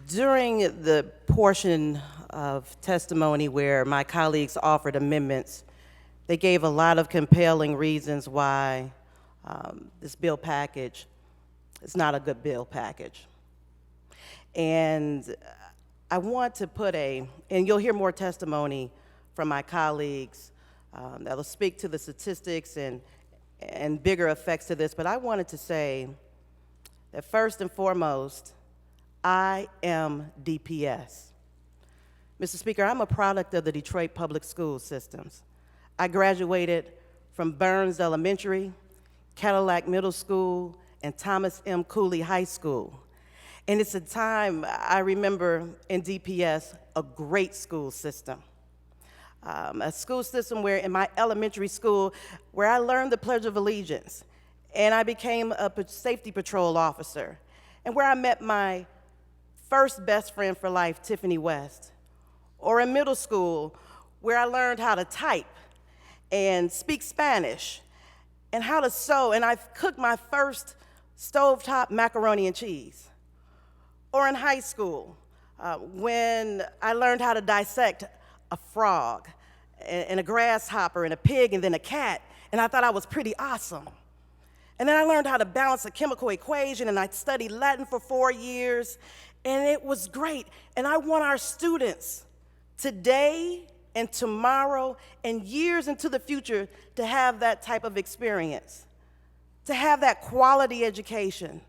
During the portion of testimony where my colleagues offered amendments, they gave a lot of compelling reasons why this bill package is not a good bill package. And I want to put and you'll hear more testimony from my colleagues that will speak to the statistics and bigger effects to this, but I wanted to say that first and foremost, I am DPS. Mr. Speaker, I'm a product of the Detroit public school systems. I graduated from Burns Elementary, Cadillac Middle School, and Thomas M. Cooley High School. And it's a time I remember in DPS, a great school system. A school system where in my elementary school, where I learned the Pledge of Allegiance, and I became a safety patrol officer, and where I met my first best friend for life, Tiffany West. Or in middle school, where I learned how to type and speak Spanish, and how to sew, and I cooked my first stovetop macaroni and cheese. Or in high school, when I learned how to dissect a frog, and a grasshopper, and a pig, and then a cat, and I thought I was pretty awesome. And then I learned how to balance a chemical equation, and I studied Latin for 4 years, and it was great. And I want our students today and tomorrow and years into the future to have that type of experience, to have that quality education.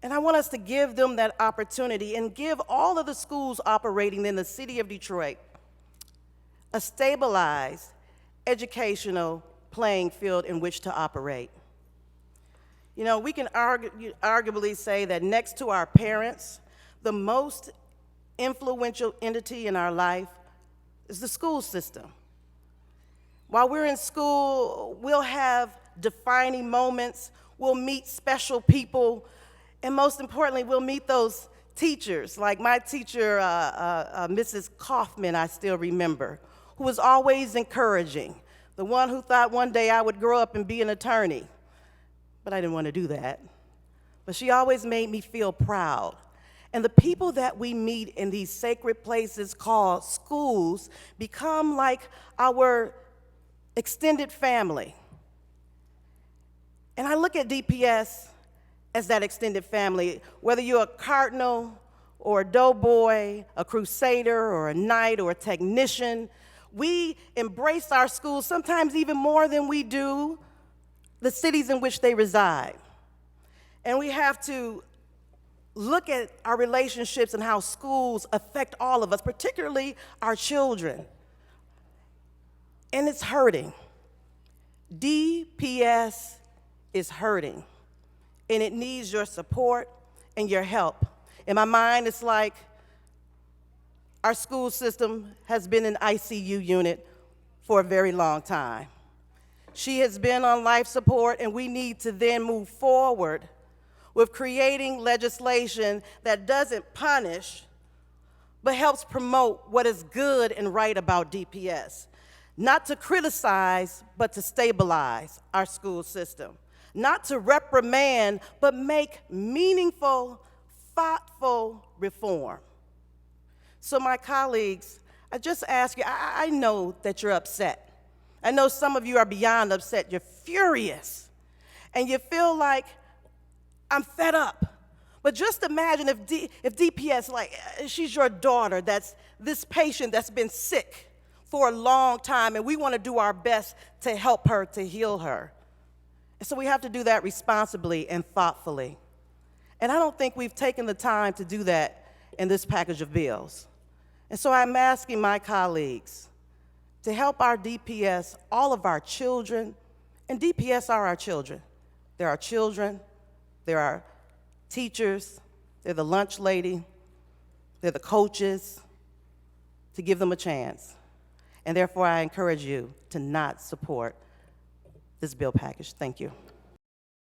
And I want us to give them that opportunity and give all of the schools operating in the city of Detroit a stabilized educational playing field in which to operate. You know, we can arguably say that next to our parents, the most influential entity in our life is the school system. While we're in school, we'll have defining moments, we'll meet special people, and most importantly, we'll meet those teachers, like my teacher, Mrs. Kaufman, I still remember, who was always encouraging, the one who thought one day I would grow up and be an attorney, but I didn't want to do that. But she always made me feel proud. And the people that we meet in these sacred places called schools become like our extended family. And I look at DPS as that extended family, whether you're a cardinal or a doughboy, a crusader or a knight or a technician. We embrace our schools sometimes even more than we do the cities in which they reside. And we have to look at our relationships and how schools affect all of us, particularly our children. And it's hurting. DPS is hurting, and it needs your support and your help. In my mind, it's like our school system has been an ICU unit for a very long time. She has been on life support, and we need to then move forward with creating legislation that doesn't punish, but helps promote what is good and right about DPS. Not to criticize, but to stabilize our school system. Not to reprimand, but make meaningful, thoughtful reform. So my colleagues, I just ask you, I know that you're upset. I know some of you are beyond upset. You're furious. And you feel like, I'm fed up. But just imagine if DPS, like, she's your daughter, that's this patient that's been sick for a long time, and we want to do our best to help her, to heal her. And so we have to do that responsibly and thoughtfully. And I don't think we've taken the time to do that in this package of bills. And so I'm asking my colleagues to help our DPS, all of our children, and DPS are our children. They're our children, they're our teachers, they're the lunch lady, they're the coaches, to give them a chance. And therefore, I encourage you to not support this bill package. Thank you.